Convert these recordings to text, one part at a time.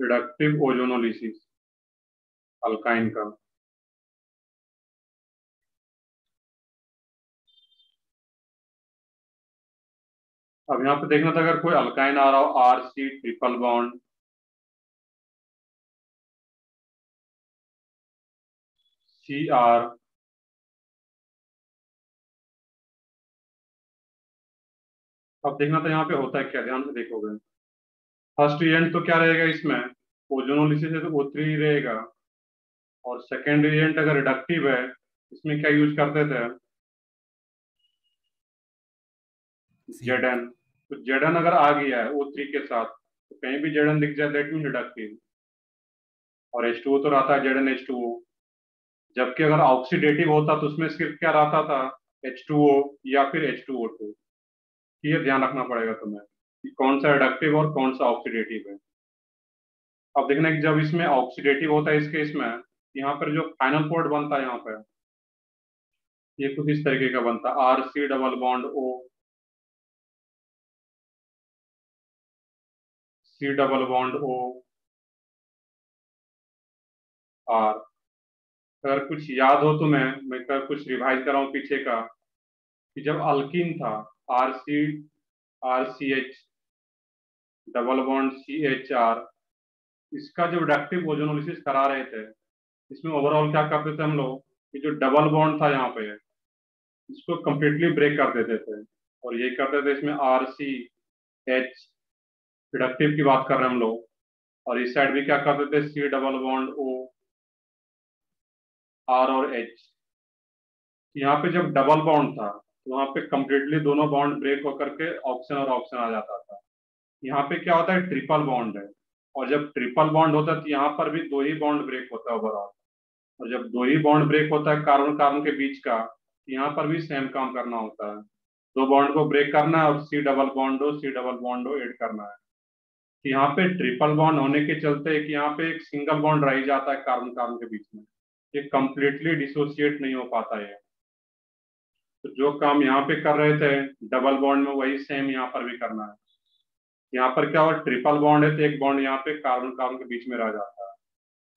Reductive ozonolysis alkyne का। अब यहाँ पे देखना था, अगर कोई अल्काइन आ रहा हो R C triple bond, C R, अब देखना था यहाँ पे होता है क्या, ध्यान से देखोगे। फर्स्ट रिएजेंट तो क्या रहेगा इसमें, ओजोनोलिसिस है तो O3 रहेगा। और सेकेंड रिएजेंट अगर रिडक्टिव है, इसमें क्या यूज करते थे, Zn। तो Zn अगर आ गया है O3 के साथ, तो कहीं भी Zn दिख जाए दैट मीन रिडक्टिव। और H2O तो रहता है ZnH2O। जबकि अगर ऑक्सीडेटिव होता तो उसमें सिर्फ क्या रहता था, H2O या फिर H2O2। ये ध्यान रखना पड़ेगा तुम्हें कि कौन सा रिडक्टिव और कौन सा ऑक्सीडेटिव है। अब देखना कि जब इसमें ऑक्सीडेटिव होता है इस केस में, यहाँ पर जो फाइनल पोर्ट बनता है यहाँ पे, ये कुछ इस तरीके का बनता है, R C double bond O, C double bond O, R. अगर कुछ याद हो तो मैं कुछ रिवाइज कर रहा हूँ पीछे का, कि जब अल्किन था, R C H double bond CHR, इसका जो रिडक्टिव ओजोनोलिसिस करा रहे थे, इसमें ओवरऑल क्या करते थे हम लोग, कि जो डबल बॉन्ड था यहाँ पे, इसको कंप्लीटली ब्रेक कर देते थे। और ये करते थे इसमें RCH, रिडक्टिव की बात कर रहे हैं हम लोग। और इस साइड भी क्या करते थे, C double bond O, R और H। यहाँ पे जब डबल बॉन्ड था तो वहाँ पे कंप्लीटली दोनों बॉन्ड ब्रेक होकर के ऑक्सीजन और ऑक्सीजन आ जाता था। यहाँ पे क्या होता है, ट्रिपल बॉन्ड है। और जब ट्रिपल बॉन्ड होता है तो यहाँ पर भी दो ही बॉन्ड ब्रेक होता है ओवरऑल। और जब दो ही बॉन्ड ब्रेक होता है कार्बन कार्बन के बीच का, तो यहाँ पर भी सेम काम करना होता है, दो बॉन्ड को ब्रेक करना है और सी डबल बॉन्ड हो ऐड करना है। तो यहाँ पे ट्रिपल बॉन्ड होने के चलते कि यहाँ पे एक सिंगल बॉन्ड रह जाता है कार्बन कार्बन के बीच में, ये कंप्लीटली डिसोसिएट नहीं हो पाता है। तो जो काम यहाँ पे कर रहे थे डबल बॉन्ड में, वही सेम यहाँ पर भी करना है। यहाँ पर क्या हुआ, ट्रिपल बॉन्ड है तो एक बॉन्ड यहाँ पे कार्बन कार्बन के बीच में रह जाता है।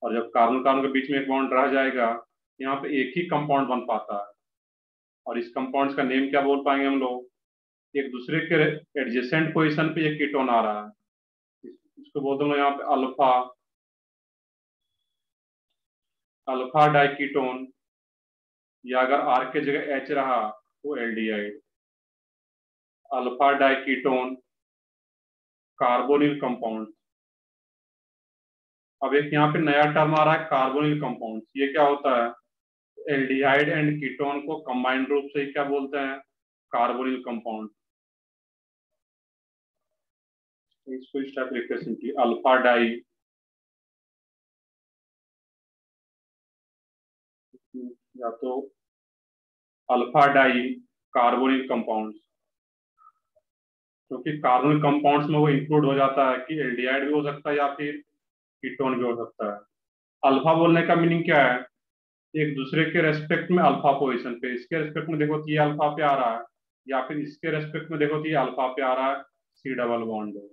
और जब कार्बन कार्बन के बीच में एक बॉन्ड रह जाएगा, यहाँ पे एक ही कंपाउंड बन पाता है। और इस कंपाउंड का नेम क्या बोल पाएंगे हम लोग, एक दूसरे के एडजेसेंट पोजीशन पे एक कीटोन आ रहा है, इसको बोलते हैं यहाँ पे अल्फा, अल्फा डाइकीटोन। या अगर आर के जगह H रहा तो aldehyde, alpha diketone carbonyl compound. अब एक यहाँ पे नया टर्म आ रहा है कार्बोनिल कंपाउंड, ये क्या होता है, एल्डिहाइड एंड कीटोन को कंबाइंड रूप से क्या बोलते हैं, कार्बोनिल कंपाउंड। इसको इस टाइप रिप्रेजेंट की, अल्फा डाई, या तो अल्फा डाई कार्बोनिल कंपाउंड, क्योंकि कार्बोनिल कंपाउंड्स में वो इंक्लूड हो जाता है कि एल्डिहाइड भी हो सकता है या फिर कीटोन भी हो सकता है। अल्फा बोलने का मीनिंग क्या है, एक दूसरे के रेस्पेक्ट में अल्फा पोजीशन पे, इसके रेस्पेक्ट में देखो तो ये अल्फा पे आ रहा है, या फिर इसके रेस्पेक्ट में देखो तो ये अल्फा पे आ रहा है, सी डबल बॉन्ड है।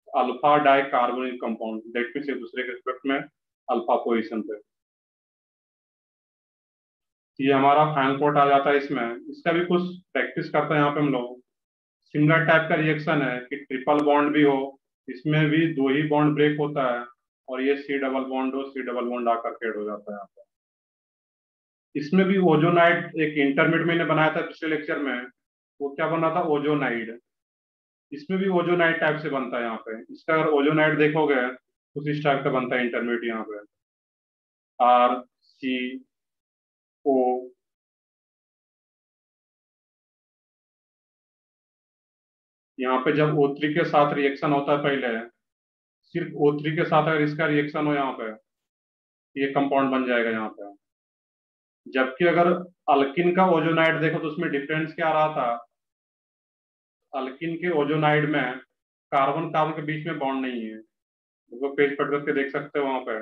Alpha di carbonyl compound, that means एक दूसरे के रेस्पेक्ट में अल्फा पोजीशन पे। ये हमारा फाइनल पोर्ट आ जाता है इसमें। इसका भी कुछ प्रैक्टिस करते हैं यहाँ पे हम लोग। सिमिलर टाइप का रिएक्शन है कि ट्रिपल बॉन्ड भी हो, इसमें भी दो ही बॉन्ड ब्रेक होता है, और ये सी डबल बॉन्ड हो, सी डबल बॉन्ड आकर के ऐड हो जाता है यहाँ पे। इसमें भी ओजोनाइड एक इंटरमीडिएट मैंने बनाया था पिछले लेक्चर में, वो क्या बना था, ओजोनाइड। इसमें भी ओजोनाइड टाइप से बनता है यहाँ पे। इसका अगर ओजोनाइड देखोगे तो इस टाइप का बनता है इंटरमीडिएट, यहाँ पे RCO। यहाँ पे जब O3 के साथ रिएक्शन होता है पहले, सिर्फ O3 के साथ अगर इसका रिएक्शन हो यहाँ पे, ये कंपाउंड बन जाएगा यहाँ पे। जबकि अगर अल्किन का ओजोनाइड देखो तो उसमें डिफरेंस क्या रहा था, अल्किन के ओजोनाइड में कार्बन कार्बन के बीच में बॉन्ड नहीं है, वो पेज पढ़ करके देख सकते हो वहां पे।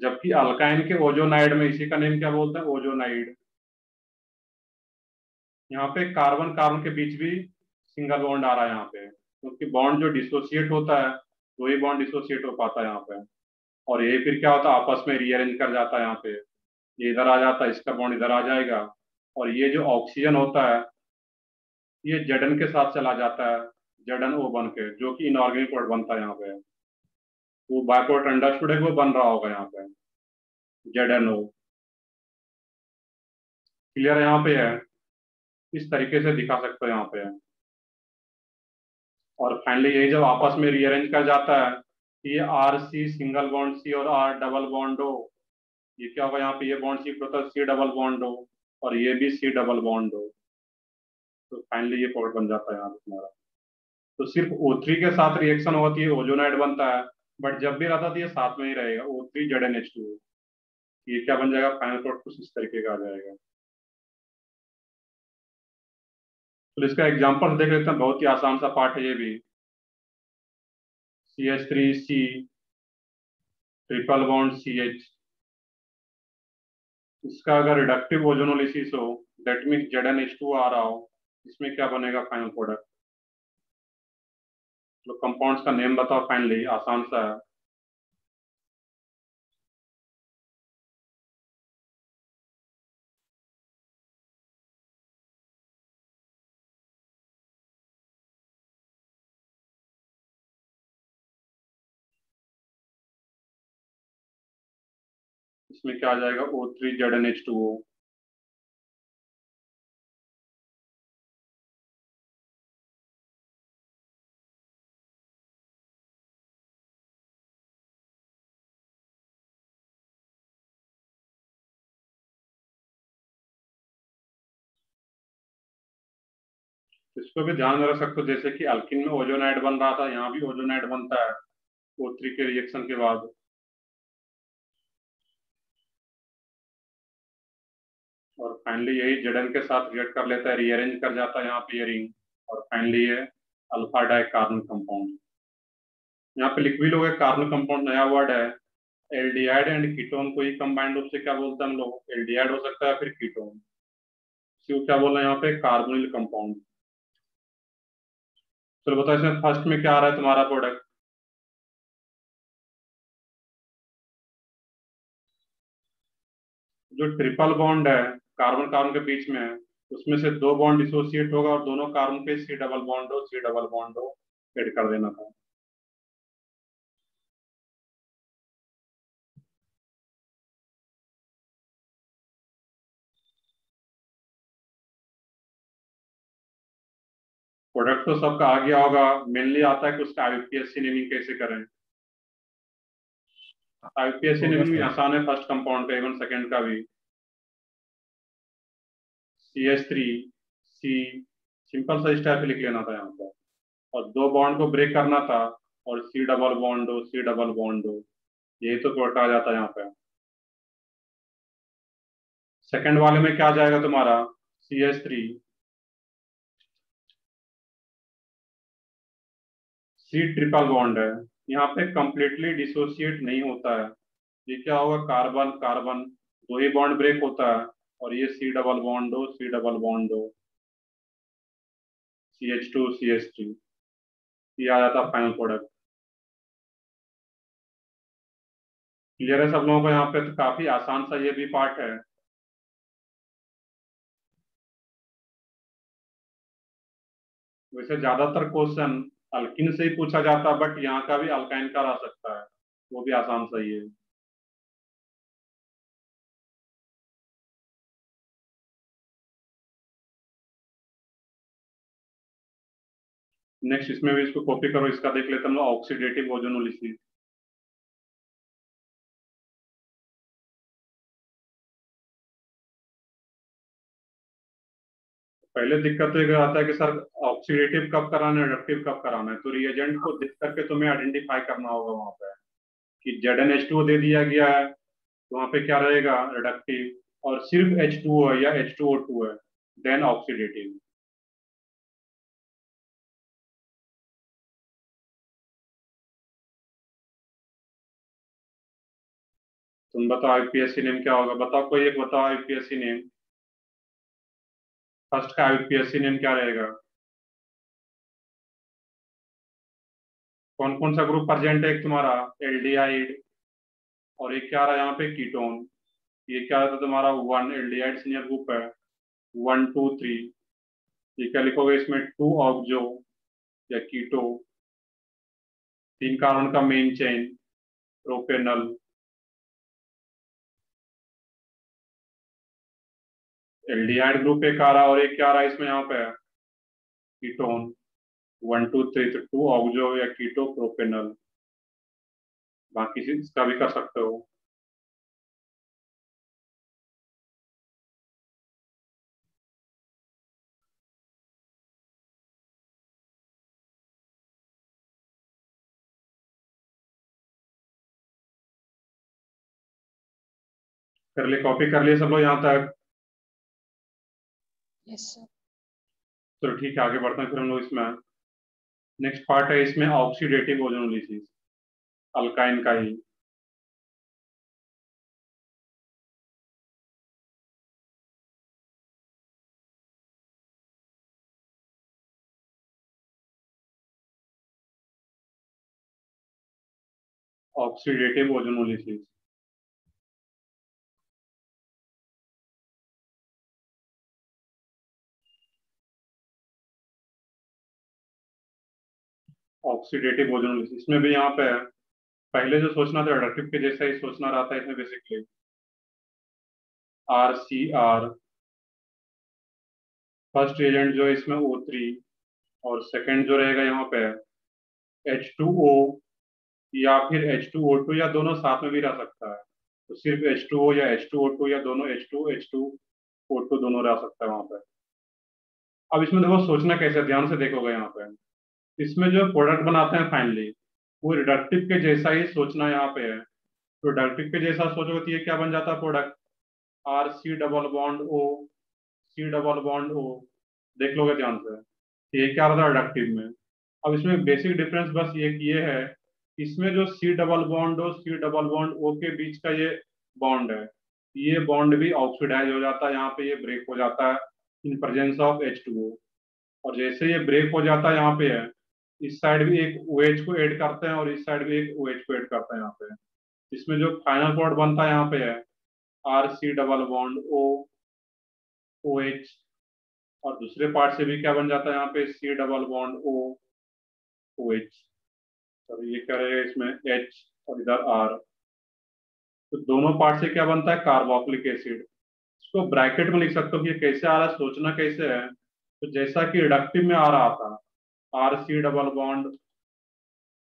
जबकि अल्काइन के ओजोनाइड में, इसी का नेम क्या बोलते हैं, ओजोनाइड, यहाँ पे कार्बन कार्बन के बीच भी सिंगल बॉन्ड आ रहा है यहाँ पे, क्योंकि बॉन्ड जो डिसोसिएट होता है दो ही बॉन्ड डिसोसिएट हो पाता है यहाँ पे। और ये फिर क्या होता है, आपस में रीअरेंज कर जाता है यहाँ पे, ये इधर आ जाता है, इसका बॉन्ड इधर आ जाएगा, और ये जो ऑक्सीजन होता है ये Zn के साथ चला जाता है, ZnO बन के, जो कि इनऑर्गेनिक प्रोडक्ट बनता है यहाँ पे। वो बाय प्रोडक्ट अंडरस्टूड है कि वो बन रहा होगा यहाँ पे, ZnO। क्लियर है यहाँ पे है, इस तरीके से दिखा सकते हो यहाँ पे। और फाइनली यही जब आपस में रीअरेंज कर जाता है, ये R C single bond C और आर डबल बॉन्ड हो, ये क्या होगा यहाँ पे, ये बॉन्ड शिफ्ट होता है सी डबल बॉन्ड हो, और ये भी सी डबल बॉन्ड हो, तो फाइनली ये प्रोडक्ट बन जाता है यहाँ पे तुम्हारा। तो सिर्फ O3 के साथ रिएक्शन होती है, ओजोनाइड बनता है, बट जब भी रहता है ये साथ में ही रहेगा, O3 ZnH2। ये क्या बन जाएगा, फाइनल प्रोडक्ट कुछ इस तरीके का आ जाएगा। तो इसका एग्जांपल देख लेते हैं, बहुत ही आसान सा पार्ट है ये भी। CH3C ट्रिपल बॉन्ड CH, इसका अगर रिडक्टिव ओजोनोलिसिस हो, दैट मीन्स ZnH2 आ रहा हो, इसमें क्या बनेगा फाइनल प्रोडक्ट। तो कंपाउंड्स का नेम बताओ, फाइनली आसान सा है। इसमें क्या आ जाएगा, O3 ZnH2O। इसको भी ध्यान में रख सकते हो, जैसे कि अल्किन में ओजोनाइड बन रहा था, यहाँ भी ओजोनाइड बनता है O3 के रिएक्शन के बाद। और फाइनली यही Zn के साथ रिएक्ट कर लेता है, रीअरेंज कर जाता है यहाँ पे ये रिंग, और फाइनली ये अल्फा डाई कार्बन कंपाउंड। यहाँ पे लिख भी लोगे, कार्बन कंपाउंड नया वर्ड है। एल्डिहाइड एंड कीटोन को ही कंबाइंड रूप से क्या बोलते हैं हम लोग, एल्डिहाइड हो सकता है, फिर कीटोन। इसी को क्या बोल रहे हैं यहाँ पे, कार्बोनिल कंपाउंड। चलो बताओ, इसमें फर्स्ट में क्या आ रहा है तुम्हारा प्रोडक्ट। जो ट्रिपल बॉन्ड है कार्बन कार्बन के बीच में, उसमें से दो बॉन्ड डिसोसिएट होगा और दोनों कार्बन पे सी डबल बॉन्ड हो, सी डबल बॉन्ड हो, ऐड कर देना था। प्रोडक्ट तो सबका आ गया होगा, मेनली आता है कि उसका आईयूपीएसी नेमिंग कैसे करें। आईयूपीएसी होगा नेमिंग सर। आसान है, फर्स्ट कंपाउंड का, इवन सेकंड का भी। CH3C, सिंपल सा स्टेप लिख लेना था यहाँ पर, और दो बॉन्ड को ब्रेक करना था, और सी डबल बॉन्ड हो, सी डबल बॉन्ड हो, यही तो प्रोडक्ट आ जाता है यहाँ पे। सेकंड वाले में क्या आ जाएगा तुम्हारा, CH3 सी ट्रिपल बॉन्ड है, यहाँ पे कंप्लीटली डिसोसिएट नहीं होता है। ये क्या होगा, कार्बन कार्बन, दो ही बॉन्ड ब्रेक होता है, और ये सी डबल बॉन्ड हो, सी डबल बॉन्ड हो, CH2 CH3, ये आ जाता है फाइनल प्रोडक्ट। क्लियर है सब लोगों को यहाँ पे, तो काफी आसान सा ये भी पार्ट है। वैसे ज्यादातर क्वेश्चन अल्किन से ही पूछा जाता है, बट यहाँ का भी अल्काइन का आ सकता है, वो भी आसान सही है। नेक्स्ट इसमें भी इसको कॉपी करो, इसका देख लेते हैं हम लोग, ऑक्सीडेटिव ओजोनोलिसिस। पहले दिक्कत तो ये आता है कि सर ऑक्सीडेटिव कब कराना है, रिडक्टिव कब कराना है, तो रिएजेंट को देख करके तुम्हें आइडेंटिफाई करना होगा वहां पे, कि ZnH2 दे दिया गया है, तो वहां पे क्या रहेगा, रिडक्टिव, और सिर्फ H2O है या H2O2 है, देन ऑक्सीडेटिव। तुम बताओ आईपीएससी नेम क्या होगा, बताओ कोई एक बताओ आईपीएससी नेम, फर्स्ट का आईपीएससी नेम क्या रहेगा। कौन कौन सा ग्रुप प्रेजेंट है? एक तुम्हारा एल्डिहाइड, और एक क्या आ रहा है यहाँ पे? कीटोन। ये क्या था तुम्हारा? वन एल्डिहाइड सीनियर ग्रुप है, 1 2 3। ये क्या लिखोगे इसमें? 2 ऑक्सो या कीटो, 3 कार्बन का main chain, propanal. Aldehyde group एक आ रहा है, और एक क्या आ रहा है इसमें यहाँ पे? कीटोन। 1 2 3, तो 2 ऑक्सो या कीटो प्रोपेनल। बाकी चीज इसका भी कर सकते हो। कर लिए? कॉपी कर लिए सब लोग यहाँ तक? Yes sir. चलो ठीक है, आगे बढ़ते हैं फिर हम लोग इसमें। नेक्स्ट पार्ट है इसमें ऑक्सीडेटिव ओजोनोलिसिस, अल्काइन का ही। Oxidative ozonolysis. ऑक्सीडेटिव ओजोनोलिसिस, इसमें भी यहाँ पे पहले जो सोचना था रिडक्टिव के जैसा ही सोचना रहता है इसमें बेसिकली। RCR, फर्स्ट एजेंट जो है इसमें O3, और सेकंड जो रहेगा यहाँ पे H2O, या फिर H2O2, या दोनों साथ में भी रह सकता है। तो सिर्फ H2O या H2O2, या दोनों H2O2 दोनों रह सकता है वहां पे। अब इसमें देखो सोचना कैसे, ध्यान से देखोगे यहाँ पे। इसमें जो प्रोडक्ट बनाते हैं फाइनली, वो रिडक्टिव के जैसा ही सोचना यहाँ पे है। तो रिडक्टिव के जैसा सोचोगे तो ये क्या बन जाता है product? RC double bond O, C double bond O। देख लोगे ध्यान से, ये क्या रहता है रिडक्टिव में। अब इसमें बेसिक डिफरेंस बस ये है, इसमें जो C डबल बॉन्ड O के बीच का ये बॉन्ड है, ये बॉन्ड भी ऑक्सीडाइज हो जाता है, यहाँ पे ये ब्रेक हो जाता है इन प्रेजेंस ऑफ H2O। और जैसे ये ब्रेक हो जाता है यहाँ पे है, इस साइड भी एक OH को ऐड करते हैं, और इस साइड भी एक OH को ऐड करते हैं यहाँ पे। इसमें जो फाइनल प्रोडक्ट बनता है यहाँ पे है RC double bond O OH, और दूसरे पार्ट से भी क्या बन जाता है यहाँ पे? C double bond O OH। और ये क्या रहेगा इसमें? H, और इधर R। तो दोनों पार्ट से क्या बनता है? Carboxylic acid. इसको ब्रैकेट में लिख सकते हो कि ये कैसे आ रहा है, सोचना कैसे है। तो जैसा कि रिडक्टिव में आ रहा था RC double bond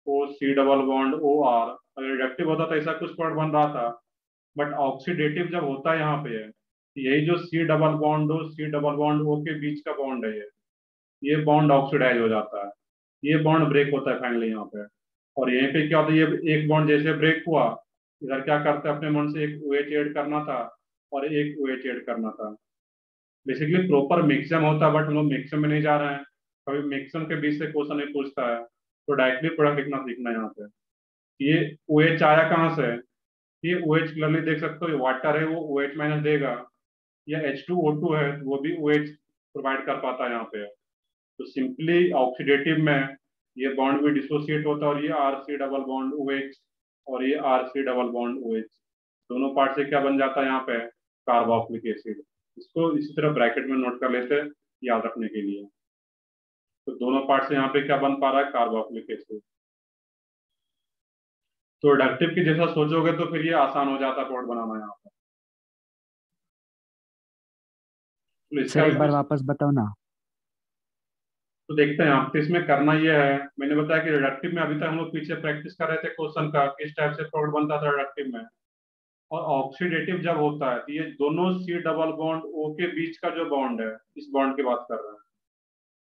O, C double bond OR, अगर रिडक्टिव होता तो ऐसा कुछ प्रोडक्ट बन रहा था। बट ऑक्सीडेटिव जब होता है यहाँ पे है, यही जो C डबल बॉन्ड O के बीच का बॉन्ड है, ये बॉन्ड ऑक्सीडाइज हो जाता है, ये बॉन्ड ब्रेक होता है फाइनली यहाँ पे। और यहीं पे क्या होता है, ये एक बॉन्ड जैसे ब्रेक हुआ, इधर क्या करते हैं अपने मन से एक OH ऐड करना था, और एक OH ऐड करना था। बेसिकली प्रॉपर मिक्सम होता है, बट हम लोग मिक्सम में नहीं जा रहे हैं। कभी मिक्सम के बीच से क्वेश्चन नहीं पूछता है, तो डायरेक्टली प्रोडक्ट लिखना सीखना है यहाँ पे। ये OH आया कहाँ से? ये OH क्लियरली देख सकते हो, ये वाटर है वो OH माइनस देगा, या H2O2 है वो भी OH प्रोवाइड कर पाता है यहाँ पे। तो सिंपली ऑक्सीडेटिव में ये बॉन्ड भी डिसोसिएट होता है, और ये RC डबल बॉन्ड OH, और ये RC डबल बॉन्ड OH, दोनों पार्ट से क्या बन जाता है यहाँ पे? Carboxylic acid. इसको इसी तरह ब्रैकेट में नोट कर लेते हैं याद रखने के लिए। तो दोनों पार्ट से यहाँ पे क्या बन पा रहा है? Carboxylic acid. तो रिडक्टिव की जैसा सोचोगे तो फिर ये आसान हो जाता है प्रोडक्ट बनाना यहाँ पे। तो इसका सर भी एक बार कुछ वापस बताओ ना। तो देखते हैं आप। तो इसमें करना ये है, मैंने बताया कि रिडक्टिव में अभी तक हम लोग पीछे प्रैक्टिस कर रहे थे क्वेश्चन का, किस टाइप से प्रोडक्ट बनता था रिडक्टिव में। और ऑक्सीडेटिव जब होता है तो ये दोनों C डबल बॉन्ड O के बीच का जो बॉन्ड है, इस बॉन्ड की बात कर रहे हैं,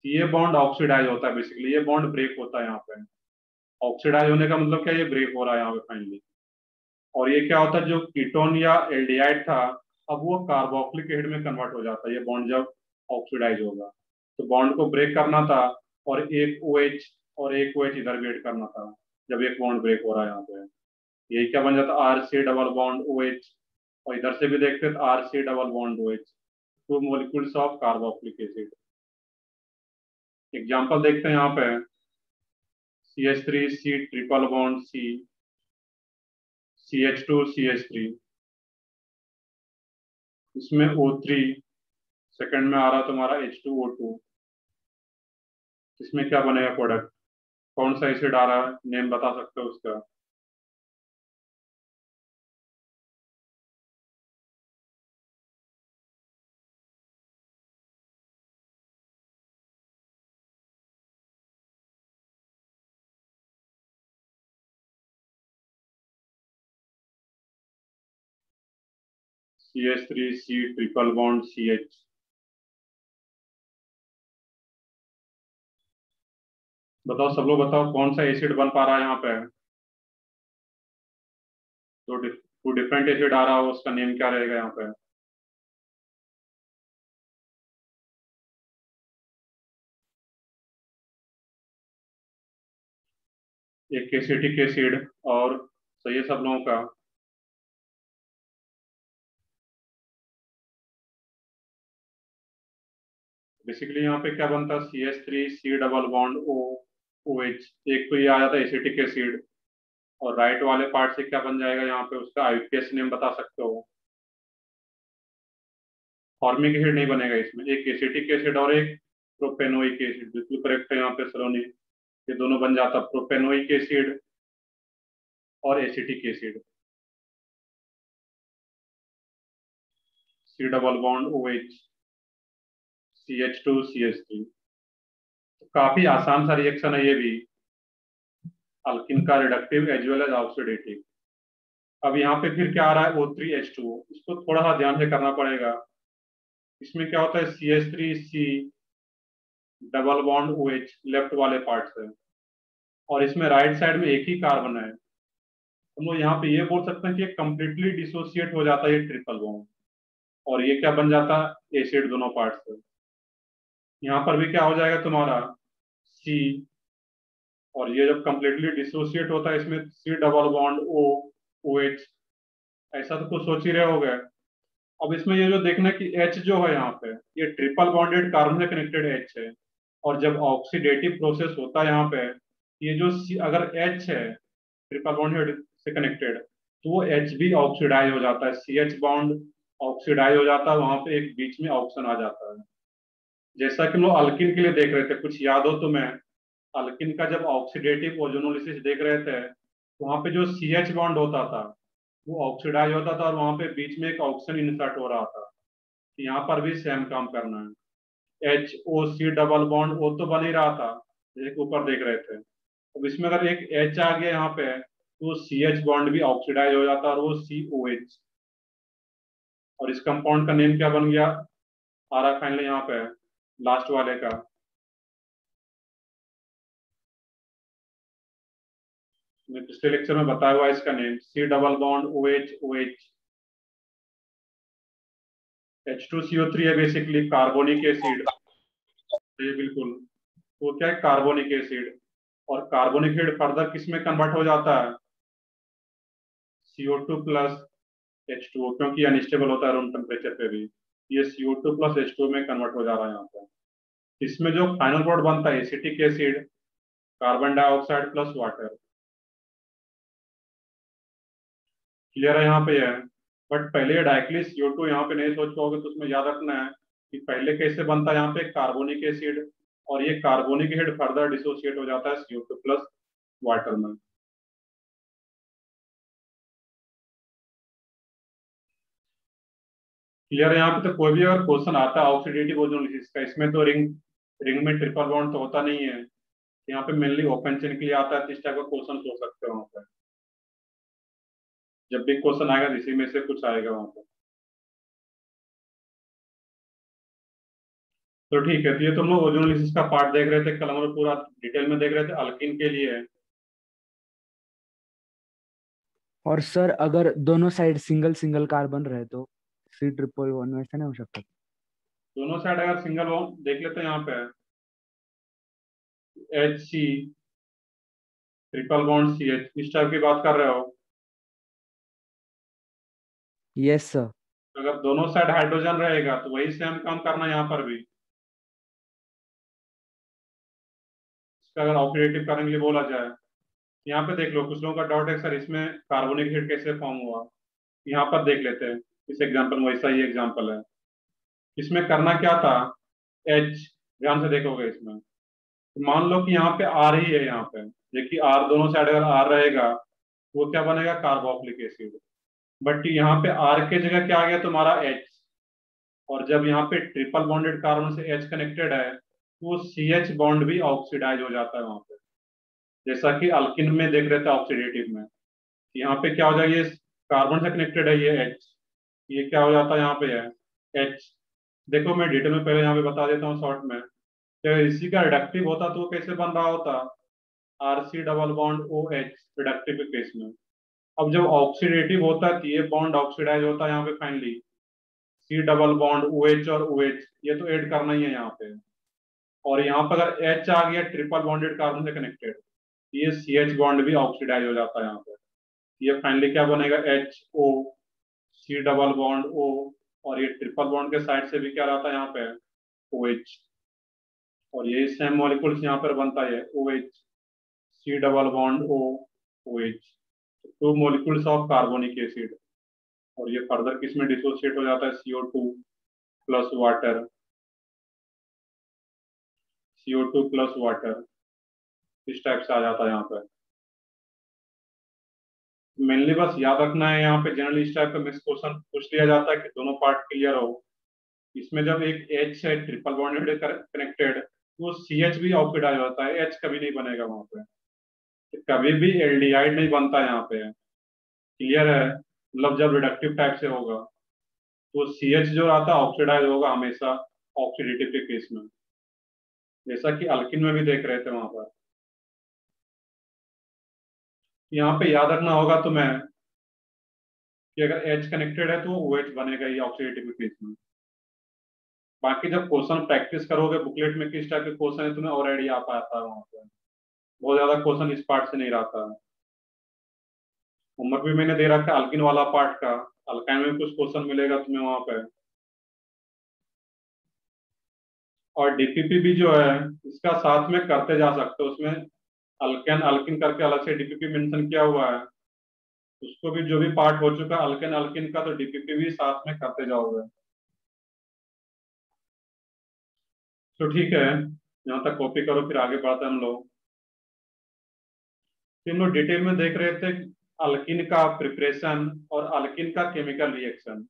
तो ये बॉन्ड ऑक्सीडाइज होता है बेसिकली, ये बॉन्ड ब्रेक होता है यहाँ पे। ऑक्सीडाइज होने का मतलब क्या? ये ब्रेक हो रहा है यहाँ पे फाइनली। और ये क्या होता है, जो कीटोन या एल्डिहाइड था, अब वो कार्बोक्सिलिक एसिड में कन्वर्ट हो जाता है, ये बॉन्ड जब ऑक्सीडाइज होगा। तो बॉन्ड को ब्रेक करना था, और एक OH और एक OH इधर भी ऐड करना था, जब एक बॉन्ड ब्रेक हो रहा है यहाँ पे। यही क्या बन जाता है? RC डबल बॉन्ड OH, और इधर से भी देखते हैं तो RC double bond OH, 2 molecules of carboxylic acid. Example देखते हैं यहाँ पे। CH3 C triple bond C, CH2 CH3, इसमें O3, सेकंड में आ रहा तुम्हारा H2O2, इसमें क्या बनेगा प्रोडक्ट? कौन सा एसिड आ रहा है, नेम बता सकते हो उसका? CH3 C triple bond CH। बताओ सब लोग, बताओ कौन सा एसिड बन पा रहा है यहाँ पे? तो डिफरेंट एसिड आ रहा हो, उसका नेम क्या रहेगा यहाँ पे? एक एसिटिक एसिड, और सही है सब लोगों का? बेसिकली यहाँ पे क्या बनता है? CH3 C double bond O OH। एक तो ये आ जाता है एसिटिक एसिड, और राइट वाले पार्ट से क्या बन जाएगा यहाँ पे? उसका आईयूपीएच नेम बता सकते हो? फॉर्मिक एसिड नहीं बनेगा इसमें, एक एसिटिक एसिड और एक प्रोपेनोइक एसिड। बिल्कुल करेक्ट है यहाँ पे सलोनी, ये दोनों बन जाता प्रोपेनोइक एसिड और acetic acid. C double bond OH, CH2 CH3। काफी आसान सा रिएक्शन है ये भी, अल्किन का reductive as well as oxidative. अब यहाँ पे फिर क्या आ रहा है? O3H2O। इसको थोड़ा सा ध्यान से करना पड़ेगा। इसमें क्या होता है? CH3C double bond OH left वाले पार्ट से, और इसमें राइट साइड में एक ही कार्बन है। हम लोग यहाँ पे ये बोल सकते हैं कि कंप्लीटली डिसोसिएट हो जाता है ये ट्रिपल बॉन्ड, और ये क्या बन जाता है? एसिड दोनों पार्ट से। यहाँ पर भी क्या हो जाएगा तुम्हारा? C, और ये जब कंप्लीटली डिसोसिएट होता है इसमें C double bond O OH। ऐसा तो कुछ सोच ही रहे होगे। अब इसमें ये जो देखना कि H जो है यहाँ पे, ये ट्रिपल बॉन्डेड कार्बन से कनेक्टेड H है, और जब ऑक्सीडेटिव प्रोसेस होता है यहाँ पे, ये जो अगर H है ट्रिपल बॉन्डेड से कनेक्टेड, तो वो H भी ऑक्सीडाइज हो जाता है। CH बॉन्ड ऑक्सीडाइज हो जाता है, वहां पे एक बीच में ऑप्शन आ जाता है। जैसा कि हम लोग अल्किन के लिए देख रहे थे, कुछ याद हो तुम्हें? अल्किन का जब ऑक्सीडेटिव ओजोनोलिसिस देख रहे थे, तो वहां पे जो CH बॉन्ड होता था वो ऑक्सीडाइज होता था, और वहां पे बीच में एक ऑक्सीजन इंसर्ट हो रहा था। यहाँ पर भी सेम काम करना है। HOC डबल बॉन्ड O तो बन ही रहा था, जैसे ऊपर देख रहे थे। अब इसमें अगर एक H आ गया यहाँ पे, तो CH बॉन्ड भी ऑक्सीडाइज हो जाता है, और वो COH। और इस कंपाउंड का नेम क्या बन गया? आ रहा फाइनली यहाँ पे लास्ट वाले का। मैं पिछले लेक्चर में बताया हुआ है इसका name, C double bond OH OH। H2CO3 है बेसिकली कार्बोनिक एसिड। ये बिल्कुल, वो क्या है? Carbonic acid. और कार्बोनिक एसिड फर्दर किस में कन्वर्ट हो जाता है? CO2 प्लस H2O, क्योंकि अनस्टेबल होता है रूम टेम्परेचर पे भी। ये CO2 प्लस H2O में कन्वर्ट हो जा रहा है यहाँ पे। इसमें जो फाइनल प्रोडक्ट बनता है acetic acid, carbon dioxide plus water. Clear है यहाँ पे? है। बट पहले डायरेक्टली CO2 यहाँ पे नहीं सोच पाओगे, तो उसमें याद रखना है कि पहले कैसे बनता है यहाँ पे कार्बोनिक एसिड, और ये कार्बोनिक एसिड फर्दर डिसोसिएट हो जाता है CO2 प्लस वाटर में। क्लियर है यहाँ पे? तो कोई भी अगर क्वेश्चन आता है ऑक्सीडेटिव ओजोनोलिसिस का, इसमें तो रिंग रिंग में ट्रिपल बॉन्ड तो होता नहीं है। यहाँ पे मेनली ओपन चेन के लिए आता है, तो इस टाइप का क्वेश्चन सोच सकते हो वहाँ पे। जब भी क्वेश्चन आएगा तो इसी में से कुछ आएगा वहाँ पे। तो ठीक है, तो ये तुम लोग ओजोनोलिसिस का पार्ट देख रहे थे, कल हम लोग पूरा डिटेल में देख रहे थे अल्किन के लिए। और सर अगर दोनों साइड सिंगल सिंगल कार्बन रहे तो C111 वैसा नहीं हो सकता? दोनों साइड अगर सिंगल हो, देख लेते हैं यहाँ पे HC ट्रिपल बॉन्ड CH, इस टाइप की बात कर रहे हो? Yes sir. अगर दोनों साइड हाइड्रोजन रहेगा तो वही सेम काम करना है यहाँ पर भी। इसका अगर ऑक्सीडेटिव कारण के लिए बोला जाए, यहाँ पे देख लो कुछ लोगों का डाउट है सर इसमें कार्बोनिक हीट कैसे फॉर्म हुआ। यहाँ पर देख लेते हैं, इस एग्जाम्पल में वैसा ही एग्जाम्पल है। इसमें करना क्या था, एच, ध्यान से देखोगे इसमें, तो मान लो कि यहाँ पे आर ही है, यहाँ पे देखिए आर दोनों साइड अगर आर रहेगा वो क्या बनेगा, कार्बोक्सिलिक एसिड। बट यहाँ पे आर के जगह क्या आ गया तुम्हारा एच, और जब यहाँ पे ट्रिपल बॉन्डेड कार्बन से एच कनेक्टेड है तो सी एच बॉन्ड भी ऑक्सीडाइज हो जाता है वहां पे, जैसा कि अल्किन में देख रहे थे ऑक्सीडेटिव में। यहाँ पे क्या हो जाएगा, ये कार्बन से कनेक्टेड है ये एच, ये क्या हो जाता है यहाँ पे है एच। देखो मैं डिटेल में पहले यहाँ पे बता देता हूँ शॉर्ट में, तो इसी का रिडक्टिव होता तो वो कैसे बन रहा होता, R C double bond O H, reductive के केस में। अब जब ऑक्सीडेटिव होता है तो ये बॉन्ड ऑक्सीडाइज होता है यहाँ पे finally, C double bond O H और ओ एच, ये तो ऐड करना ही है यहाँ पे। और यहाँ पर अगर एच आ गया ट्रिपल बॉन्डेड कार्बन से कनेक्टेड, ये सी एच बॉन्ड भी ऑक्सीडाइज हो जाता है यहाँ पे। ये फाइनली क्या बनेगा, H O, C double bond O, और ये ट्रिपल बॉन्ड के साइड से भी क्या रहता है यहाँ पे, ओ एच। और यही सेम मॉलिक्यूल्स यहाँ पर बनता है O H, C double bond O, O H, two molecules of carbonic acid. और ये फर्दर किस में डिसोसिएट हो जाता है, CO2 plus water, CO2 plus water, इस टाइप से आ जाता है यहाँ पे। मेनली बस याद रखना है यहाँ पे, जनरली इस टाइप का मिस क्वेश्चन पूछ लिया जाता है कि दोनों पार्ट क्लियर हो। इसमें जब एक एच है ट्रिपल बॉन्डेड कनेक्टेड, तो सी एच भी ऑक्सीडाइज होता है, एच कभी नहीं बनेगा वहां पे, तो कभी भी एल्डिहाइड नहीं बनता यहाँ पे, क्लियर है। मतलब जब रिडक्टिव टाइप से होगा तो सी एच जो आता है ऑक्सीडाइज होगा हमेशा ऑक्सीडेटिव के केस में, जैसा कि अल्किन में भी देख रहे थे वहां पर। यहाँ पे याद रखना होगा तुम्हें कि अगर एच कनेक्टेड है तो वो OH बनेगा ही ऑक्सीडेटिव के केस में। बाकी जब क्वेश्चन प्रैक्टिस करोगे बुकलेट में किस टाइप के क्वेश्चन है तुम्हें और आइडिया आ पाता है वहां पे, बहुत ज्यादा क्वेश्चन इस पार्ट से नहीं रहता है। होमवर्क भी मैंने दे रखा है अल्किन वाला पार्ट का, अल्काइन में कुछ क्वेश्चन मिलेगा तुम्हें वहां पे। और डीपीपी भी जो है इसका साथ में करते जा सकते हो, उसमें अल्केन अल्किन करके अलग से डीपीपी मेंशन किया हुआ है, उसको भी जो भी पार्ट हो चुका है अल्केन अल्किन का, तो डीपीपी भी साथ में करते जाओगे। तो ठीक है, यहाँ तक कॉपी करो फिर आगे बढ़ते हैं हम लोग। फिर हम लोग डिटेल में देख रहे थे अल्किन का प्रिपरेशन और अल्किन का केमिकल रिएक्शन।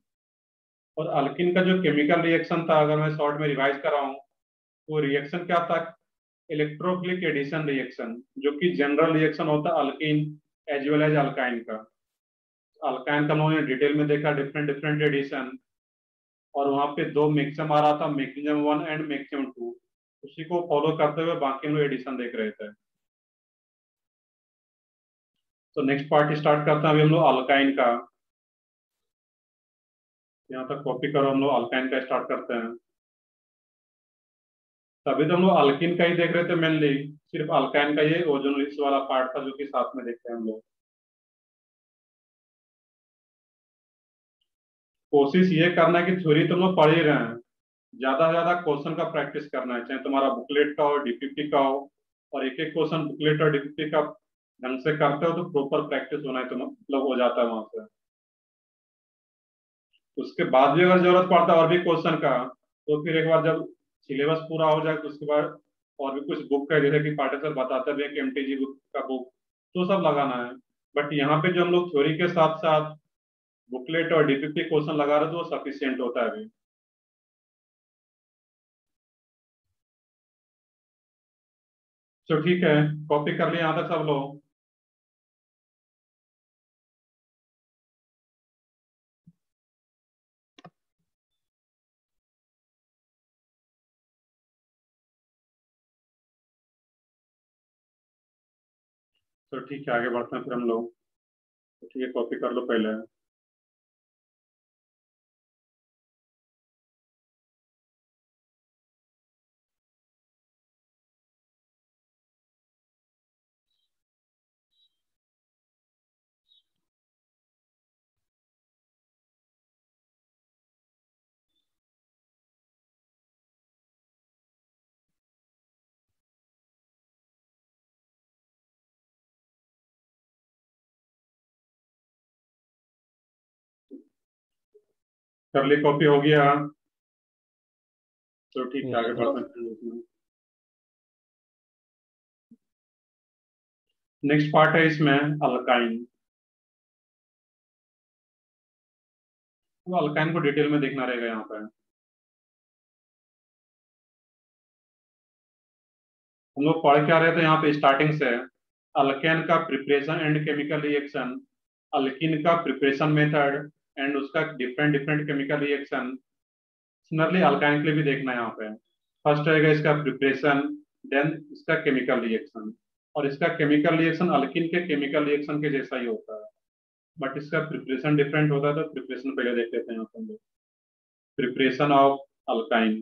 और अल्किन का जो केमिकल रिएक्शन था, अगर मैं शॉर्ट में रिवाइज कर रहा हूँ, वो रिएक्शन क्या था, इलेक्ट्रोफिलिक एडिशन रिएक्शन, जो कि जनरल रिएक्शन होता है alkene as well as alkyne का। अल्काइन का हम लोगों ने डिटेल में देखा डिफरेंट डिफरेंट एडिशन, और वहां पे दो मैक्सिमम आ रहा था, मैक्सिमम 1 एंड मैक्सिमम 2, उसी को फॉलो करते हुए बाकी हम लोग एडिशन देख रहे थे। तो नेक्स्ट पार्ट स्टार्ट करते हैं अभी हम लोग अल्काइन का। यहाँ तक कॉपी करो, हम लोग अल्काइन का स्टार्ट करते हैं। तभी तो हम लोग अल्किन का ही देख रहे थे मेनली, सिर्फ अल्काइन का ये ओजोन रिंग्स वाला पार्ट था जो कि साथ में देखते हैं हम लोग। कोशिश ये करना है कि थ्योरी तुम लोग पढ़ ही रहे हैं, ज्यादा से ज्यादा क्वेश्चन का प्रैक्टिस करना है, चाहे तुम्हारा बुकलेट का हो डीपीपी का हो। और एक एक क्वेश्चन बुकलेट और डीपीपी का ढंग से करते हो तो प्रॉपर प्रैक्टिस होना है तो मतलब हो जाता है वहां से। उसके बाद भी अगर जरूरत पड़ता है और भी क्वेश्चन का, तो फिर एक बार जब सिलेबस पूरा हो जाए तो उसके बाद और भी कुछ बुक है, जैसे कि पाठक सर बताते भी हैं कि एमटीजी बुक का बुक, तो सब लगाना है। बट यहाँ पे जो हम लोग थ्योरी के साथ साथ बुकलेट और डीपीपी क्वेश्चन लगा रहे थे वो सफिशियंट होता है अभी। तो ठीक है, कॉपी कर लिया यहाँ तक सब लोग। तो ठीक है, आगे बढ़ते हैं फिर हम लोग। तो ठीक है, कॉपी कर लो पहले। कर ली कॉपी, हो गया? तो ठीक है, यस आगे सर। बढ़ सकते हैं इसमें। नेक्स्ट पार्ट है इसमें अल्काइन। तो अल्काइन को डिटेल में देखना रहेगा यहाँ पे। हम लोग पढ़ क्या रहे थे यहाँ पे स्टार्टिंग से? अल्केन का preparation and chemical reaction, alkene का प्रिपरेशन मेथड एंड उसका different different chemical reaction. Similarly alkyne के लिए भी देखना है यहाँ पे। फर्स्ट रहेगा इसका प्रिपरेशन, देन इसका केमिकल रिएक्शन। और इसका केमिकल रिएक्शन अल्किन के केमिकल रिएक्शन के जैसा ही होता है, बट इसका प्रिपरेशन डिफरेंट होता है। तो प्रिपरेशन पहले देख लेते हैं यहाँ पे हम लोग। Preparation of alkyne,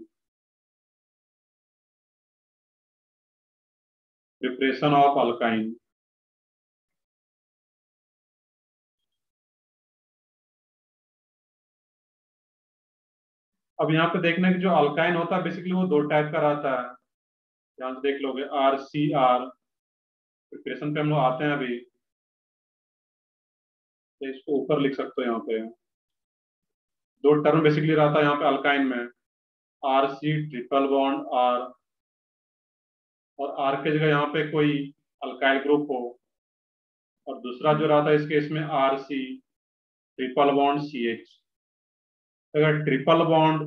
preparation of alkyne. अब यहाँ पे देखना है कि जो अल्काइन होता है बेसिकली वो दो टाइप का रहता है। यहाँ से देख लोगे RCR, प्रिपरेशन पे हम लोग आते हैं अभी, तो इसको ऊपर लिख सकते हो यहाँ पे। दो टर्म बेसिकली रहता है यहाँ पे अल्काइन में, RC ट्रिपल बॉन्ड R, और R के जगह यहाँ पे कोई अल्काइल ग्रुप हो। और दूसरा जो रहता है इस केस में RC ट्रिपल बॉन्ड CH। अगर ट्रिपल बॉन्ड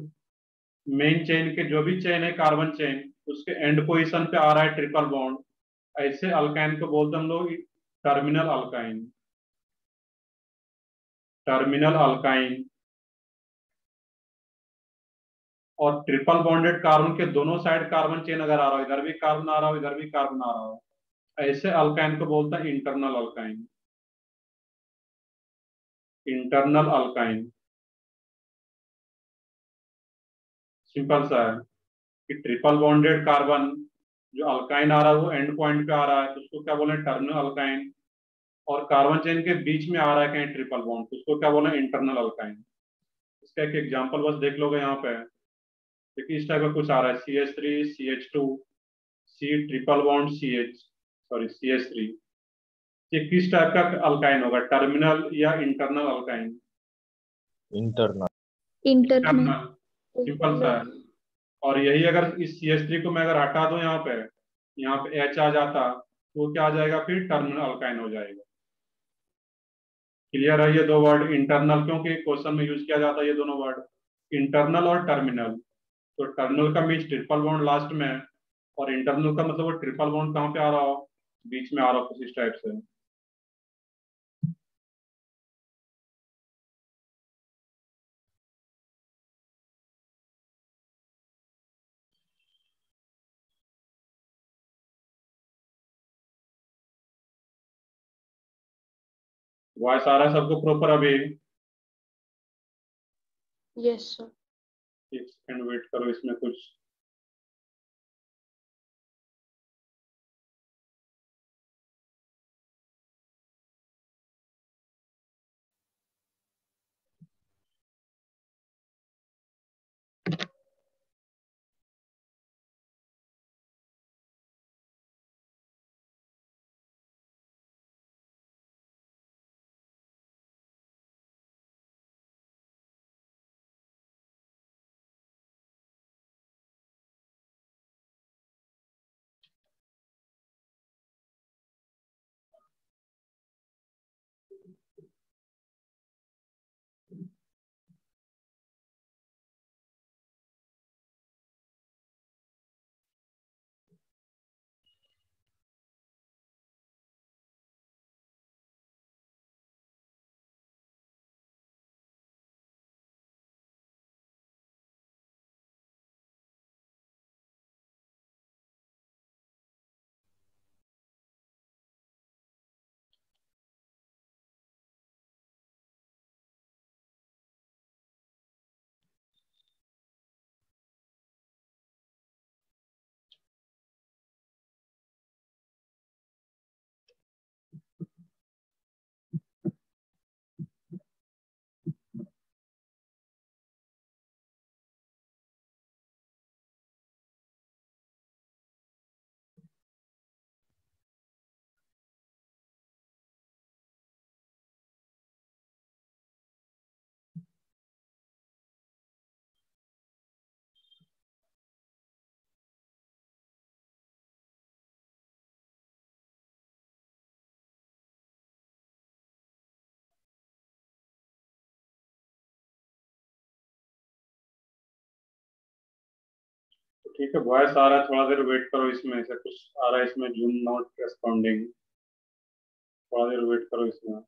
मेन चेन के जो भी चेन है कार्बन चेन, उसके एंड पोजीशन पे आ रहा है ट्रिपल बॉन्ड, ऐसे अल्काइन को बोलते हैं हम लोग टर्मिनल अल्काइन। Terminal alkyne. और ट्रिपल बॉन्डेड कार्बन के दोनों साइड कार्बन चेन अगर आ रहा हो, इधर भी कार्बन आ रहा हो इधर भी कार्बन आ रहा हो, ऐसे अल्काइन को बोलते हैं internal alkyne. Internal alkyne. Simple सा है कि ट्रिपल बॉन्डेड कार्बन जो अल्काइन आ रहा है वो एंड पॉइंट पे आ रहा है, तो उसको क्या बोले हैं? Terminal alkyne. और कार्बन चेन के बीच में आ रहा है कहीं ट्रिपल बॉन्ड, तो उसको क्या बोले हैं? Internal alkyne. इसका एक एग्जांपल बस देख लोगे यहाँ पे। देखिए इस टाइप का कुछ आ रहा है CH3 CH2 C triple bond CH, sorry CH3। ये किस टाइप का अल्काइन होगा, टर्मिनल या internal alkyne? Internal. Internal. Internal. Simple सा है। और यही अगर इस CH3 को मैं अगर हटा दूं यहाँ पे H आ जाता, तो वो क्या आ जाएगा फिर? टर्मिनल अल्काइन हो जाएगा। क्लियर है ये दो वर्ड इंटरनल, क्योंकि क्वेश्चन में यूज किया जाता है ये दोनों वर्ड, इंटरनल और टर्मिनल। तो टर्मिनल का मीन्स ट्रिपल बॉन्ड लास्ट में, और इंटरनल का मतलब वो ट्रिपल बॉन्ड कहाँ पे आ रहा हो? बीच में आ रहा हो कुछ इस टाइप से। वॉइस आ रहा है सबको प्रॉपर अभी? Yes sir. एक सेकंड वेट करो, इसमें कुछ ठीक है, वॉइस आ रहा है, थोड़ा देर वेट करो, इसमें से कुछ आ रहा है, इसमें जूम नॉट रेस्पॉन्डिंग, थोड़ा देर वेट करो इसमें।